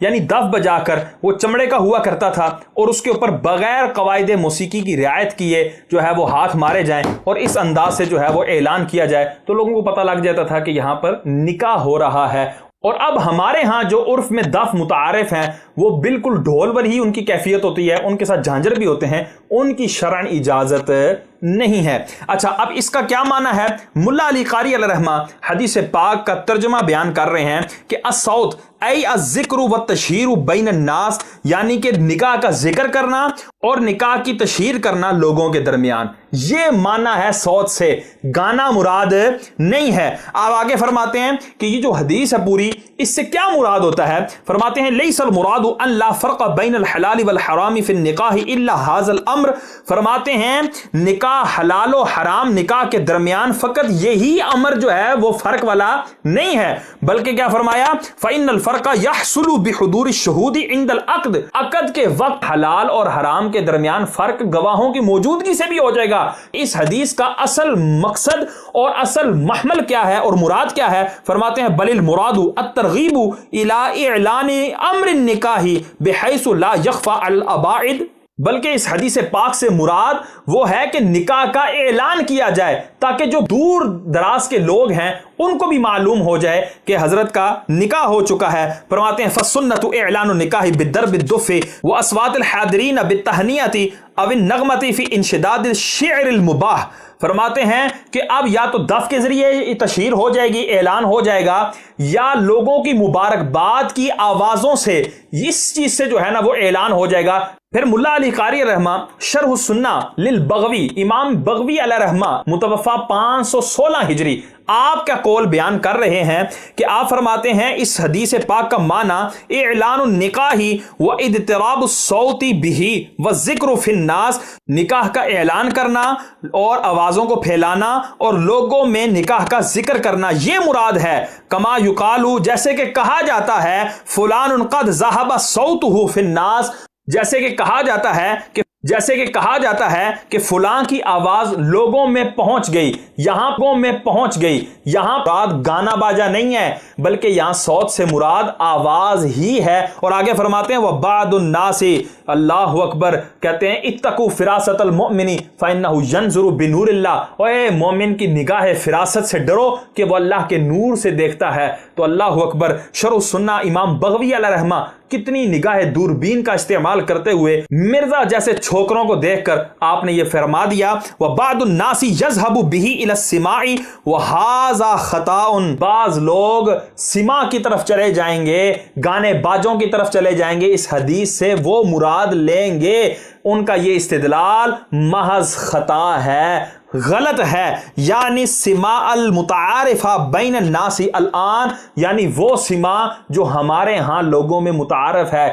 یعنی دف بجا کر وہ چمڑے کا ہوا کرتا تھا اور اس کے اوپر بغیر قواعد موسیقی کی رعایت کیے جو ہے وہ ہاتھ مارے جائیں اور اس انداز سے جو ہے وہ اعلان کیا جائے تو لوگوں کو پتہ لگ جاتا تھا کہ یہاں پر نکاح ہو رہا ہے۔ اور اب ہمارے ہاں جو عرف میں دف متعارف ہیں وہ بالکل ڈھول پر ہی ان کی کیفیت ہوتی ہے، ان کے ساتھ جھانجر بھی ہوتے ہیں، ان کی شرعن اجازت نہیں ہے۔ اچھا، اب اس کا کیا معنی ہے؟ ملا علی قاری علیہ رحمہ حدیث پاک کا ترجمہ بیان کر رہے ہیں کہ الصوت ای الذکر والتشہیر بین الناس، یعنی کہ نکاح کا ذکر کرنا اور نکاح کی تشہیر کرنا لوگوں کے درمیان، یہ معنی ہے صوت سے، گانا مراد نہیں ہے۔ آپ آگے فرماتے ہیں کہ یہ جو حدیث ہے پوری، اس سے کیا مراد ہوتا ہے؟ فرماتے ہیں لیس المراد ان لا فرق بین الحلال والحرام فی النکاح الا ھذا الامر، فرماتے ہیں نکاح حلال و حرام نکاح کے درمیان فقط یہی امر جو ہے وہ فرق والا نہیں ہے، بلکہ کیا فرمایا؟ فإن الفرق يحصل بحضور الشهود عند العقد، عقد کے وقت حلال اور حرام کے درمیان فرق گواہوں کی موجودگی سے بھی ہو جائے گا۔ اس حدیث کا اصل مقصد اور اصل محمل کیا ہے اور مراد کیا ہے؟ فرماتے ہیں بل المراد الترغیب الى اعلان امر النکاح بحیث لا یخفى علی الاباعد، بلکہ اس حدیث پاک سے مراد وہ ہے کہ نکاح کا اعلان کیا جائے تاکہ جو دور دراز کے لوگ ہیں ان کو بھی معلوم ہو جائے کہ حضرت کا نکاح ہو چکا ہے۔ فرماتے ہیں فالسنۃ اعلان النکاح بالضرب الدف واصوات الحاضرین بالتہنیۃ او النغمۃ فی انشداد الشعر المباح، فرماتے ہیں کہ اب یا تو دف کے ذریعے تشہیر ہو جائے گی، اعلان ہو جائے گا، یا لوگوں کی مبارکباد کی آوازوں سے اس چیز سے جو ہے نا وہ اعلان ہو جائے گا۔ پھر ملا علی قاری رحمہ شرح السنہ للبغوی، امام بغوی علیہ رحمہ متوفہ 516 ہجری، آپ کا قول بیان کر رہے ہیں کہ آپ فرماتے ہیں اس حدیث پاک کا معنی اعلان النکاح و اضطراب الصوت به والذکر فی الناس، نکاح کا اعلان کرنا اور آوازوں کو پھیلانا اور لوگوں میں نکاح کا ذکر کرنا، یہ مراد ہے۔ کما یقال، جیسے کہ کہا جاتا ہے فلان قد ذهب صوته فی الناس، جیسے کہ کہا جاتا ہے کہ فلاں کی آواز لوگوں میں پہنچ گئی، یہاں مراد گانا باجا نہیں ہے بلکہ یہاں صوت سے مراد آواز ہی ہے۔ اور آگے فرماتے ہیں وبعض الناس، اللہ اکبر، کہتے ہیں اتقوا فراست المؤمن فانہ ینظر بنور اللہ، اے مومن کی نگاہ فراست سے ڈرو کہ وہ اللہ کے نور سے دیکھتا ہے۔ تو اللہ اکبر، شرح السنہ امام بغوی علیہ رحمہ کتنی نگاہ دوربین کا استعمال کرتے ہوئے مرزا جیسے چھوکروں کو دیکھ کر آپ نے یہ فرما دیا وَبَعْضُ النَّاسِ يَذْهَبُ بِهِ إِلَى السِّمَاعِ وَهَذَا خَطَاءٌ، بعض لوگ سما کی طرف چلے جائیں گے، گانے باجوں کی طرف چلے جائیں گے، اس حدیث سے وہ مراد لیں گے، ان کا یہ استدلال محض خطا ہے، غلط ہے۔ یعنی سماع المتعارفہ بین الناس الان، یعنی وہ سماع جو ہمارے ہاں لوگوں میں متعارف ہے۔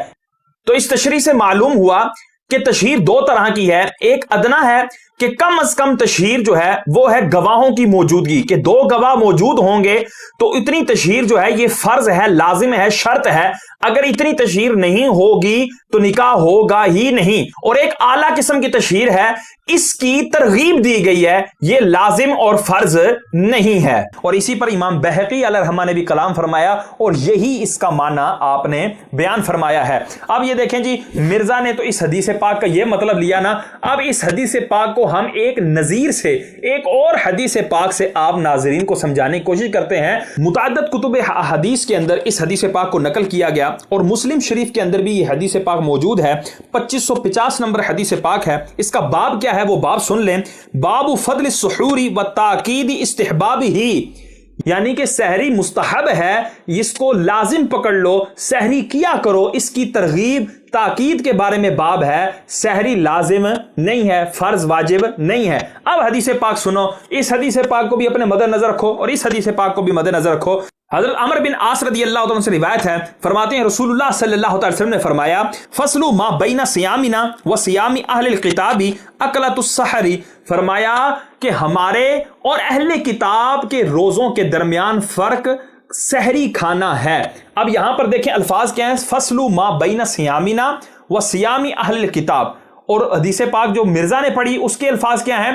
تو اس تشریح سے معلوم ہوا کہ تشہیر دو طرح کی ہے، ایک ادنا ہے کہ کم از کم تشہیر جو ہے وہ ہے گواہوں کی موجودگی، کہ دو گواہ موجود ہوں گے تو اتنی تشہیر جو ہے یہ فرض ہے، لازم ہے، شرط ہے، اگر اتنی تشہیر نہیں ہوگی تو نکاح ہوگا ہی نہیں۔ اور ایک اعلیٰ قسم کی تشہیر ہے، اس کی ترغیب دی گئی ہے، یہ لازم اور فرض نہیں ہے۔ اور اسی پر امام بہقی علیہ رحمہ نے بھی کلام فرمایا اور یہی اس کا معنی آپ نے بیان فرمایا ہے۔ اب یہ دیکھیں جی، مرزا نے تو اس حدیث پاک کا یہ مطلب لیا نا، اب اس حدیث پاک کو ہم ایک نظیر سے، ایک اور حدیث پاک سے آپ ناظرین کو سمجھانے کی کوشش کرتے ہیں۔ متعدد کتب حدیث کے اندر اس حدیث پاک کو نقل کیا گیا اور مسلم شریف کے اندر بھی یہ حدیث پاک موجود ہے، 2550 نمبر حدیث پاک ہے۔ اس کا باب کیا ہے وہ باب سن لیں، باب فضل السحور و تاکید استحباب ہی، یعنی کہ سحری مستحب ہے، اس کو لازم پکڑ لو، سحری کیا کرو، اس کی ترغیب تاکید کے بارے میں باب ہے، سحری لازم نہیں ہے، فرض واجب نہیں ہے۔ اب حدیث پاک سنو، اس حدیث پاک کو بھی اپنے مد نظر رکھو اور اس حدیث پاک کو بھی مد نظر رکھو۔ حضرت عمر بن عاص رضی اللہ عنہ سے روایت ہے، فرماتے ہیں رسول اللہ صلی اللہ علیہ وسلم نے فرمایا فصل ما بین صیامنا و صیام اہل الکتاب اکلۃ السحر، فرمایا کہ ہمارے اور اہل کتاب کے روزوں کے درمیان فرق سحری کھانا ہے۔ اب یہاں پر دیکھیں الفاظ کیا ہیں، فصل ما بین صیامنا و صیام اہل الکتاب، اور حدیث پاک جو مرزا نے پڑھی اس کے الفاظ کیا ہیں،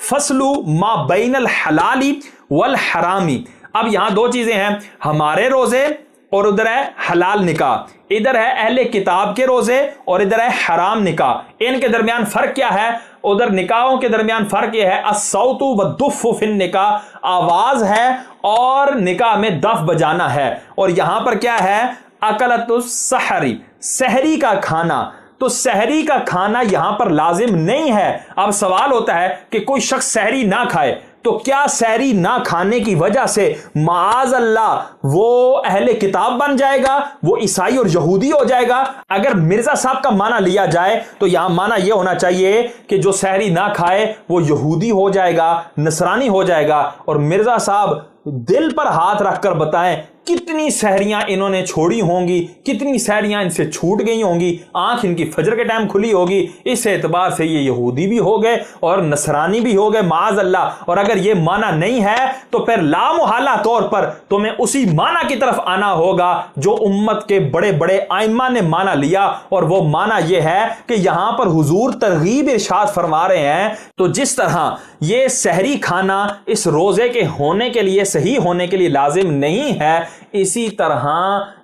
فصل ما بین الحلال والحرامی۔ اب یہاں دو چیزیں ہیں، ہمارے روزے اور ادھر ہے حلال نکاح، ادھر ہے اہل کتاب کے روزے اور ادھر ہے حرام نکاح، ان کے درمیان فرق کیا ہے؟ ادھر نکاحوں کے درمیان فرق یہ ہے الصوت والدف فی النکاح، آواز ہے اور نکاح میں دف بجانا ہے، اور یہاں پر کیا ہے؟ اکلت السحری، سحری کا کھانا، تو سحری کا کھانا یہاں پر لازم نہیں ہے۔ اب سوال ہوتا ہے کہ کوئی شخص سحری نہ کھائے تو کیا سحری نہ کھانے کی وجہ سے معاذ اللہ وہ اہل کتاب بن جائے گا، وہ عیسائی اور یہودی ہو جائے گا؟ اگر مرزا صاحب کا معنی لیا جائے تو یہاں معنی یہ ہونا چاہیے کہ جو سحری نہ کھائے وہ یہودی ہو جائے گا، نصرانی ہو جائے گا۔ اور مرزا صاحب دل پر ہاتھ رکھ کر بتائیں کتنی سحریاں انہوں نے چھوڑی ہوں گی، کتنی سحریاں ان سے چھوٹ گئی ہوں گی، آنکھ ان کی فجر کے ٹائم کھلی ہوگی، اس اعتبار سے یہ یہودی بھی ہو گئے اور نصرانی بھی ہو گئے معاذ اللہ۔ اور اگر یہ معنی نہیں ہے تو پھر لامحالہ طور پر تمہیں اسی معنی کی طرف آنا ہوگا جو امت کے بڑے بڑے ائمہ نے معنی لیا، اور وہ معنی یہ ہے کہ یہاں پر حضور ترغیب ارشاد فرما رہے ہیں تو جس طرح یہ سحری کھانا اس روزے کے ہونے کے لیے، صحیح ہونے کے لیے لازم نہیں ہے، اسی طرح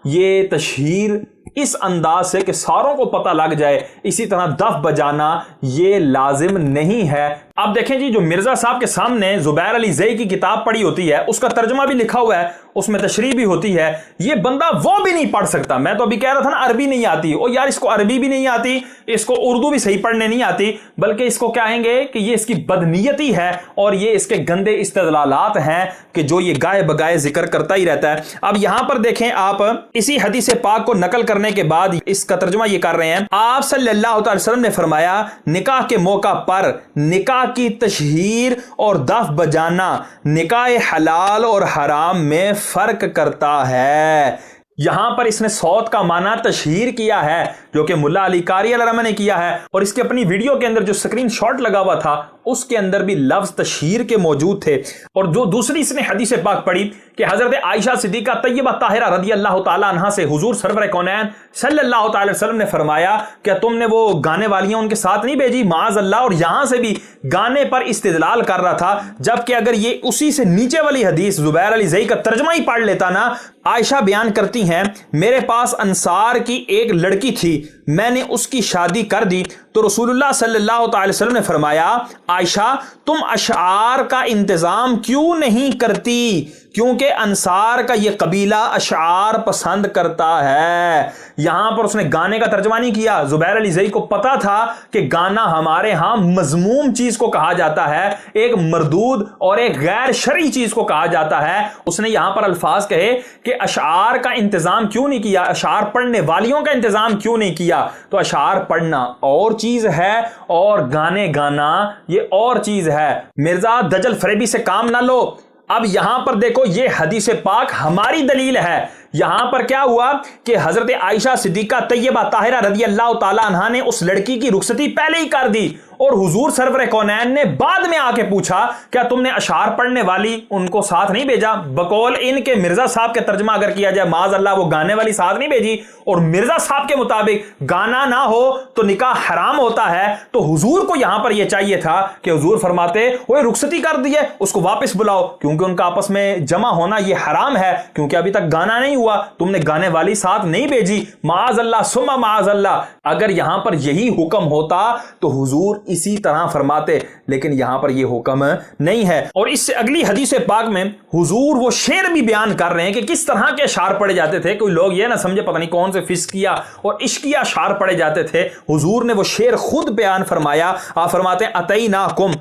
یہ تشہیر اس انداز سے کہ ساروں کو پتہ لگ جائے، اسی طرح دف بجانا یہ لازم نہیں ہے۔ اب دیکھیں جی، جو مرزا صاحب کے سامنے زبیر علی زئی کی کتاب پڑھی ہوتی ہے، اس کا ترجمہ بھی لکھا ہوا ہے، اس میں تشریح بھی ہوتی ہے، یہ بندہ وہ بھی نہیں پڑھ سکتا۔ میں تو ابھی کہہ رہا تھا نا عربی نہیں آتی، او یار اس کو عربی بھی نہیں آتی، اس کو اردو بھی صحیح پڑھنے نہیں آتی، بلکہ اس کو کہیں گے کہ یہ اس کی بدنیتی ہے اور یہ اس کے گندے استدلالات ہیں کہ جو یہ گائے بگائے ذکر کرتا ہی رہتا ہے۔ اب یہاں پر دیکھیں آپ، اسی حدیث پاک کو نقل کرنے کے بعد اس کا ترجمہ یہ کر رہے ہیں، آپ صلی اللہ علیہ وسلم نے فرمایا نکاح کے موقع پر نکاح کی تشہیر اور دف بجانا نکاح حلال اور حرام میں فرق کرتا ہے۔ یہاں پر اس نے صوت کا معنی تشہیر کیا ہے جو کہ ملا علی قاری علیہ رحمہ نے کیا ہے، اور اس کے اپنی ویڈیو کے اندر جو سکرین شاٹ لگا ہوا تھا اس کے اندر بھی لفظ تشہیر کے موجود تھے۔ اور جو دوسری اس نے حدیث پاک پڑھی کہ حضرت عائشہ صدیقہ طیبہ طاہرہ رضی اللہ تعالی عنہا سے حضور سرور کونین صلی اللہ تعالی وسلم نے فرمایا کیا تم نے وہ گانے والیاں ان کے ساتھ نہیں بھیجی معاذ اللہ، اور یہاں سے بھی گانے پر استدلال کر رہا تھا، جبکہ اگر یہ اسی سے نیچے والی حدیث زبیر علی زئی کا ترجمہ ہی پڑھ لیتا نا۔ عائشہ بیان کرتی ہیں میرے پاس انصار کی ایک لڑکی تھی، میں نے اس کی شادی کر دی تو رسول اللہ صلی اللہ تعالی وسلم نے فرمایا عائشہ تم اشعار کا انتظام کیوں نہیں کرتی، کیونکہ انصار کا یہ قبیلہ اشعار پسند کرتا ہے۔ یہاں پر اس نے گانے کا ترجمہ نہیں کیا، زبیر علی زئی کو پتا تھا کہ گانا ہمارے ہاں مذموم چیز کو کہا جاتا ہے، ایک مردود اور ایک غیر شرعی چیز کو کہا جاتا ہے۔ اس نے یہاں پر الفاظ کہے کہ اشعار کا انتظام کیوں نہیں کیا، اشعار پڑھنے والیوں کا انتظام کیوں نہیں کیا؟ تو اشعار پڑھنا اور چیز ہے اور گانے گانا یہ اور چیز ہے۔ مرزا دجل فریبی سے کام نہ لو۔ اب یہاں پر دیکھو یہ حدیث پاک ہماری دلیل ہے۔ یہاں پر کیا ہوا کہ حضرت عائشہ صدیقہ طیبہ طاہرہ رضی اللہ تعالی عنہا نے اس لڑکی کی رخصتی پہلے ہی کر دی، اور حضور سرور کونین نے بعد میں آ کے پوچھا کیا تم نے اشعار پڑھنے والی ان کو ساتھ نہیں بھیجا؟ بقول ان کے مرزا صاحب کے ترجمہ اگر کیا جائے معاذ اللہ وہ گانے والی ساتھ نہیں بھیجی، اور مرزا صاحب کے مطابق گانا نہ ہو تو نکاح حرام ہوتا ہے، تو حضور کو یہاں پر یہ چاہیے تھا کہ حضور فرماتے وہ رخصتی کر دیے، اس کو واپس بلاؤ، کیونکہ ان کا آپس میں جمع ہونا یہ حرام ہے، کیونکہ ابھی تک گانا نہیں ہوا، تم نے گانے والی ساتھ نہیں بھیجی۔ معاذ اللہ ثم معاذ اللہ، اگر یہاں پر یہی حکم ہوتا تو حضور اسی طرح فرماتے، لیکن یہاں پر یہ حکم نہیں ہے۔ اور اس سے اگلی حدیث پاک میں حضور وہ شعر بھی بیان کر رہے ہیں کہ کس طرح کے اشعار پڑھے جاتے تھے، کوئی لوگ یہ نہ سمجھے پتہ نہیں کون سے فسقیہ اور عشقیہ اشعار پڑھے جاتے تھے۔ حضور نے وہ شعر خود بیان فرمایا، آپ فرماتے ہیں اتیناکم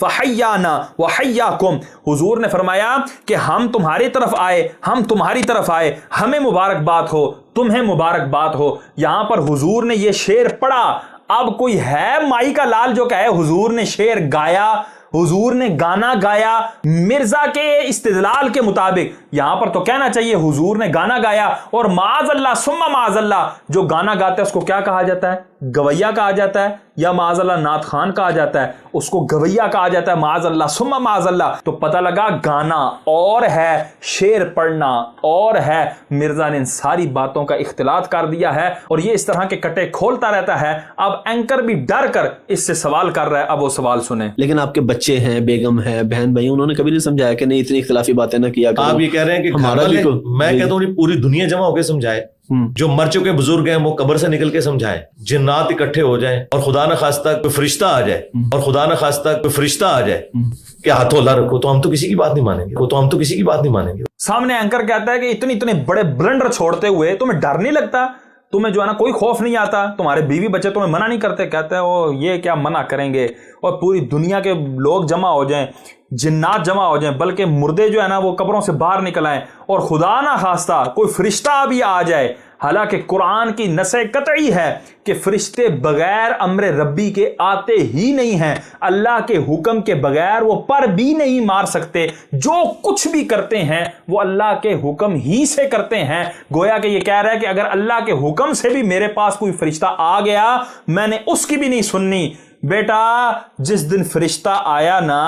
فحیانا وحیاکم، حضور نے فرمایا کہ ہم تمہاری طرف آئے، ہم تمہاری طرف آئے، ہمیں مبارکباد ہو، تمہیں مبارکباد ہو۔ یہاں پر حضور نے یہ شعر پڑھا، اب کوئی ہے مائی کا لال جو کہے حضور نے شعر گایا، حضور نے گانا گایا مرزا کے استدلال کے مطابق؟ یہاں پر تو کہنا چاہیے حضور نے گانا گایا، اور معاذ اللہ ثم معاذ اللہ جو گانا گاتا ہے اس کو کیا کہا جاتا ہے؟ گویا کہا جاتا ہے، یا معاذ اللہ نعت خان کہا جاتا ہے، اس کو گویا کہا جاتا ہے معاذ اللہ ثم معاذ اللہ۔ تو پتہ لگا گانا اور ہے، شعر پڑھنا اور ہے۔ مرزا نے ان ساری باتوں کا اختلاط کر دیا ہے، اور یہ اس طرح کے کٹے کھولتا رہتا ہے۔ اب اینکر بھی ڈر کر اس سے سوال کر رہا ہے، اب وہ سوال سنیں۔ لیکن آپ کے بچے ہیں، بیگم ہے، بہن بھائی، انہوں نے کبھی نہیں سمجھایا کہ نہیں اتنی اختلافی باتیں نہ کیا کرو. آپ یہ کہہ رہے ہیں کہ ہمارا بھی میں کہتا ہوں پوری دنیا جمع ہو کے سمجھائے، جو مر چکے بزرگ ہیں وہ قبر سے نکل کے سمجھائے، جنات اکٹھے ہو جائیں اور خدا نہ خواستہ کوئی فرشتہ آ جائے، اور خدا نہ خواستہ کوئی فرشتہ آ جائے کہ ہاتھوں اللہ رکھو، تو ہم تو کسی کی بات نہیں مانیں گے. سامنے اینکر کہتا ہے کہ اتنے بڑے بلنڈر چھوڑتے ہوئے تمہیں ڈر نہیں لگتا، تمہیں جو ہے نا کوئی خوف نہیں آتا، تمہارے بیوی بچے تمہیں منع نہیں کرتے. کہتے ہیں وہ یہ کیا منع کریں گے، اور پوری دنیا کے لوگ جمع ہو جائیں، جنات جمع ہو جائیں، بلکہ مردے جو ہے نا وہ قبروں سے باہر نکل آئیں، اور خدا نہ خواستہ کوئی فرشتہ بھی آ جائے. حالانکہ قرآن کی نص قطعی ہے کہ فرشتے بغیر امر ربی کے آتے ہی نہیں ہیں، اللہ کے حکم کے بغیر وہ پر بھی نہیں مار سکتے، جو کچھ بھی کرتے ہیں وہ اللہ کے حکم ہی سے کرتے ہیں. گویا کہ یہ کہہ رہا ہے کہ اگر اللہ کے حکم سے بھی میرے پاس کوئی فرشتہ آ گیا میں نے اس کی بھی نہیں سننی. بیٹا جس دن فرشتہ آیا نا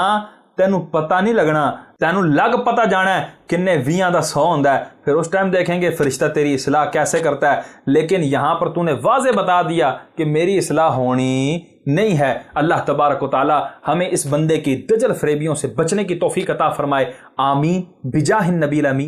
تینوں پتہ نہیں لگنا، تینوں لگ پتہ جانا ہے کنے 20 دا 100 ہوندا ہے، پھر اس ٹائم دیکھیں گے فرشتہ تیری اصلاح کیسے کرتا ہے. لیکن یہاں پر تو نے واضح بتا دیا کہ میری اصلاح ہونی نہیں ہے. اللہ تبارک و تعالی ہمیں اس بندے کی دجل فریبیوں سے بچنے کی توفیق عطا فرمائے. آمین بجاہ النبی الامین.